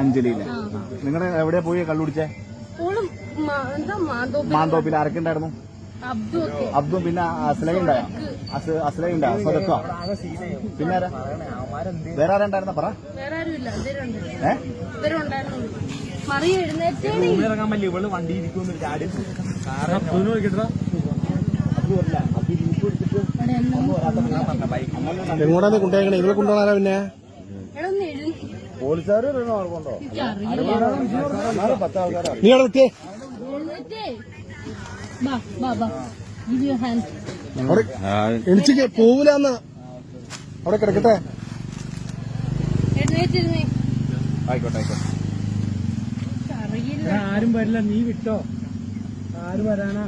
അഞ്ജലിയിലെ. നിങ്ങള് എവിടെയാ പോയി കള്ളുടിച്ചേ? മാന്തോപ്പിൽ ആരൊക്കെ ഉണ്ടായിരുന്നു? അബ്ദും പിന്നെ അസ്ലയുണ്ടായോ? അസ്ലയുണ്ടായോ? സ്വതക്കോ? പിന്നെ വേറെ ആരുണ്ടായിരുന്ന പറ. വണ്ടി എങ്ങോട്ടാ കൊണ്ടുപോയേക്കണേ? ഇതിനെ കൊണ്ടുപോകാനാ? പിന്നെ പോലീസുകാർ നീ അവിടെ വിട്ടേ. എനിക്ക് പോവില്ലെന്ന് അവിടെ കിടക്കട്ടെ. ആയിക്കോട്ടെ ആയിക്കോട്ടെ. ആരും വരില്ല, നീ വിട്ടോ. ആര് വരാനാ?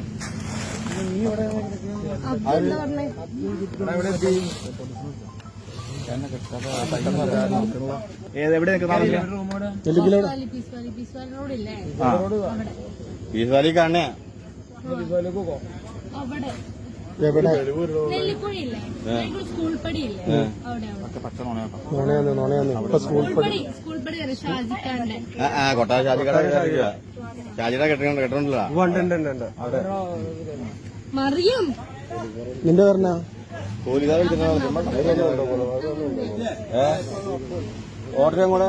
നീ ഇവിടെ എവിടെ പീസ്വാലി കാണേ? കൊട്ടാ ഷാജിക്കട ഷാജിയുടെ കെട്ടിട്ടുണ്ടല്ലോ. നിന്റെ പറഞ്ഞ പോലീസുകാർ ഓർഡറും കൂടെ